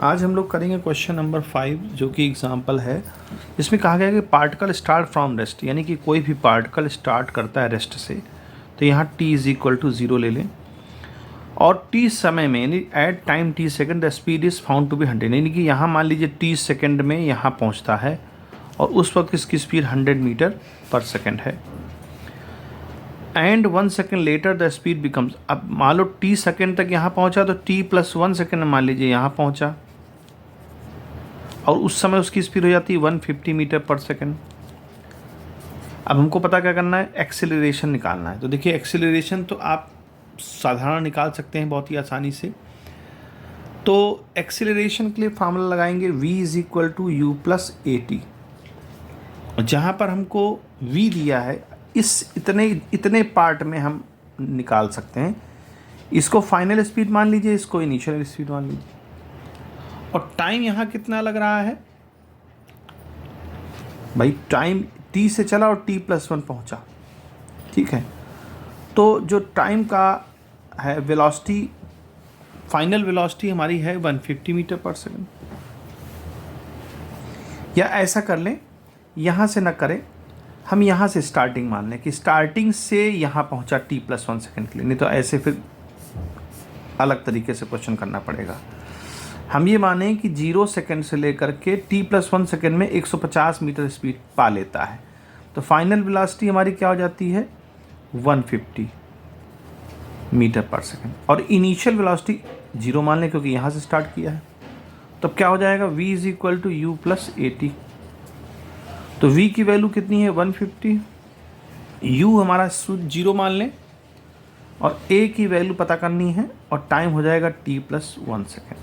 आज हम लोग करेंगे क्वेश्चन नंबर 5 जो कि एग्जाम्पल है। इसमें कहा गया है कि पार्टिकल स्टार्ट फ्रॉम रेस्ट, यानी कि कोई भी पार्टिकल स्टार्ट करता है रेस्ट से, तो यहाँ t इज इक्वल टू 0 ले लें और t समय में यानी at time t second the speed is found to be 100, यानी कि यहाँ मान लीजिए t सेकेंड में यहाँ पहुँचता है और उस वक्त इसकी स्पीड 100 मीटर पर सेकेंड है। And 1 second later the speed becomes, अब मान लो t सेकेंड तक यहाँ पहुँचा तो t प्लस 1 सेकेंड मान लीजिए यहाँ पहुँचा और उस समय उसकी स्पीड हो जाती है 150 मीटर पर सेकेंड। अब हमको पता क्या करना है, एक्सेलरेशन निकालना है। तो देखिए एक्सेलरेशन तो आप साधारण निकाल सकते हैं बहुत ही आसानी से। तो एक्सेलरेशन के लिए फार्मूला लगाएंगे v is equal to u plus a t. जहाँ पर हमको v दिया है इस इतने पार्ट में हम निकाल सकते हैं। इसको फाइनल स्पीड मान लीजिए, इसको इनिशियल स्पीड मान लीजिए। और टाइम यहाँ कितना लग रहा है भाई, टाइम t से चला और t प्लस 1 पहुँचा, ठीक है। तो जो टाइम का है वेलोसिटी, फाइनल वेलोसिटी हमारी है 150 मीटर पर सेकेंड। या ऐसा कर लें, यहाँ से ना करें, हम यहाँ से स्टार्टिंग मान लें कि स्टार्टिंग से यहाँ पहुँचा t प्लस 1 सेकेंड के लिए, नहीं तो ऐसे फिर अलग तरीके से क्वेश्चन करना पड़ेगा। हम ये माने कि 0 सेकेंड से लेकर के t प्लस 1 सेकेंड में 150 मीटर स्पीड पा लेता है, तो फाइनल वेलोसिटी हमारी क्या हो जाती है 150 मीटर पर सेकेंड। और इनिशियल वेलोसिटी 0 मान लें क्योंकि यहाँ से स्टार्ट किया है, तब क्या हो जाएगा v is equal to u plus a t. तो v की वैल्यू कितनी है 150, u हमारा 0 मान लें और a की वैल्यू पता करनी है और टाइम हो जाएगा t प्लस 1 सेकेंड,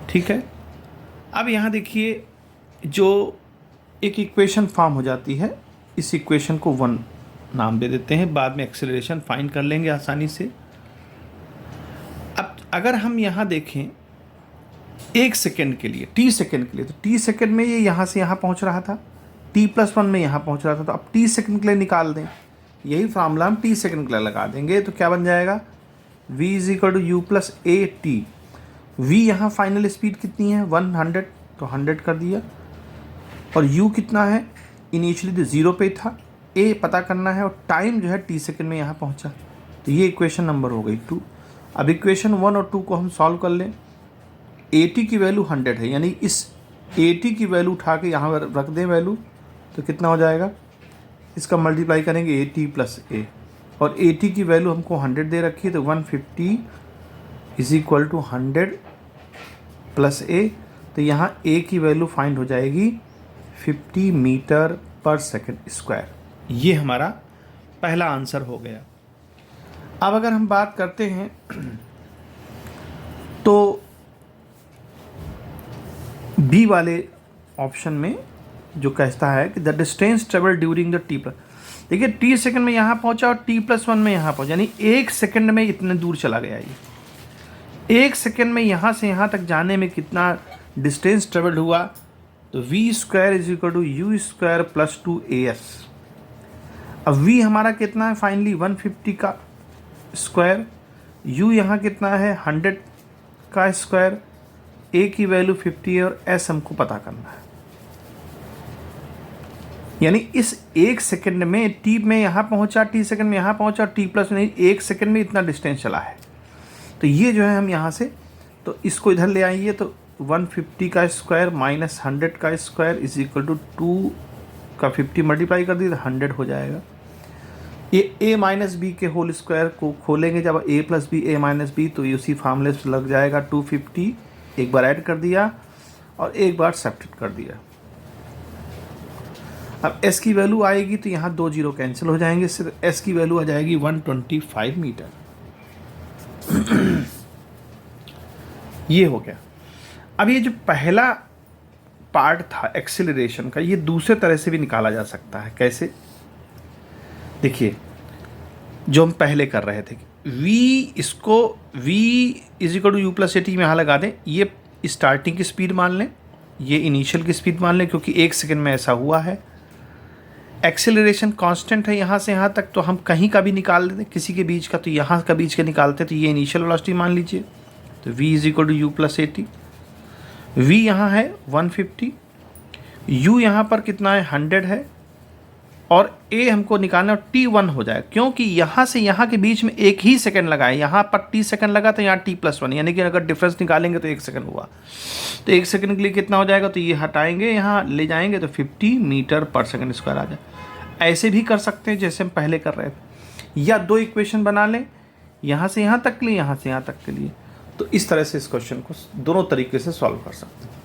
ठीक है। अब यहाँ देखिए जो एक इक्वेशन फॉर्म हो जाती है, इस इक्वेशन को 1 नाम दे देते हैं, बाद में एक्सेलरेशन फाइंड कर लेंगे आसानी से। अब अगर हम यहाँ देखें 1 सेकेंड के लिए, t सेकेंड के लिए, तो t सेकेंड में ये यहाँ से यहाँ पहुँच रहा था, t प्लस 1 में यहाँ पहुँच रहा था, तो अब t सेकेंड के लिए निकाल दें। यही फार्मूला हम t सेकेंड के लिए लगा देंगे, तो क्या बन जाएगा v is equal to u plus a t. v यहाँ फाइनल स्पीड कितनी है 100, तो 100 कर दिया। और u कितना है, इनिशियली तो 0 पे था, a पता करना है और टाइम जो है t सेकेंड में यहाँ पहुँचा। तो ये इक्वेशन नंबर हो गई 2। अब इक्वेशन 1 और 2 को हम सॉल्व कर लें। at की वैल्यू 100 है, यानी इस at की वैल्यू उठा के यहाँ रख दें वैल्यू, तो कितना हो जाएगा, इसका मल्टीप्लाई करेंगे at प्लस a, और at की वैल्यू हमको 100 दे रखी है, तो 150 is equal to 100 plus a। तो यहाँ a की वैल्यू फाइंड हो जाएगी 50 मीटर पर सेकेंड स्क्वायर। ये हमारा पहला आंसर हो गया। अब अगर हम बात करते हैं तो बी वाले ऑप्शन में जो कहता है कि the distance travel during the T plus, देखिए टी सेकेंड में यहाँ पहुँचा और टी प्लस 1 में यहाँ पहुँचा, यानी 1 सेकेंड में इतने दूर चला गया। ये 1 सेकेंड में यहाँ से यहाँ तक जाने में कितना डिस्टेंस ट्रेवल हुआ, तो v square is equal to u square plus 2as। अब v हमारा कितना है फाइनली 150 का स्क्वायर, u यहाँ कितना है 100 का स्क्वायर, a की वैल्यू 50 है और s हमको पता करना है। यानी इस 1 सेकेंड में t में यहाँ पहुँचा, t सेकेंड में यहाँ पहुँचा, t प्लस नहीं 1 सेकेंड में इतना डिस्टेंस चला है। तो ये जो है हम यहाँ से, तो इसको इधर ले आइए, तो 150 का स्क्वायर माइनस 100 का स्क्वायर इज इक्वल टू 2 का 50 मल्टीप्लाई कर दिए तो 100 हो जाएगा। ये a माइनस बी के होल स्क्वायर को खोलेंगे, जब a plus b a minus b, तो ये उसी फार्मूले से लग जाएगा 250, एक बार ऐड कर दिया और एक बार सब्ट्रैक्ट कर दिया। अब s की वैल्यू आएगी तो यहाँ 2 0 कैंसिल हो जाएंगे, सिर्फ s की वैल्यू आ जाएगी 125 मीटर। ये हो गया। अब ये जो पहला पार्ट था एक्सेलरेशन का, ये दूसरे तरह से भी निकाला जा सकता है। कैसे, देखिए जो हम पहले कर रहे थे, v इसको v is equal to u plus a t में यहाँ लगा दें। ये स्टार्टिंग की स्पीड मान लें, ये इनिशियल की स्पीड मान लें, क्योंकि 1 सेकेंड में ऐसा हुआ है। एक्सेलरेशन कांस्टेंट है यहाँ से यहाँ तक, तो हम कहीं का भी निकाल देते, किसी के बीच का, तो यहाँ का बीच का निकालते, तो ये इनिशियल वेलोसिटी मान लीजिए, तो v is equal to u plus a t. v यहाँ है 150, u यहाँ पर कितना है 100 है, और a हमको निकालना t1 हो जाए, क्योंकि यहाँ से यहाँ के बीच में एक ही सेकंड लगा है, यहाँ पर t सेकंड लगा तो यहाँ t+1, यानी कि अगर डिफरेंस निकालेंगे तो 1 सेकंड हुआ, तो 1 सेकंड के लिए कितना हो जाएगा, तो ये हटाएंगे यहाँ ले जाएंगे तो 50 मीटर पर सेकंड स्क्वायर आ जाए। ऐसे भी कर सकते हैं जैसे हम पहले कर रहे थे, या दो इक्वेशन बना लें, यहाँ से यहाँ तक के लिए, यहाँ से यहाँ तक के लिए। तो इस तरह से इस क्वेश्चन को दोनों तरीके से सॉल्व कर सकते हैं।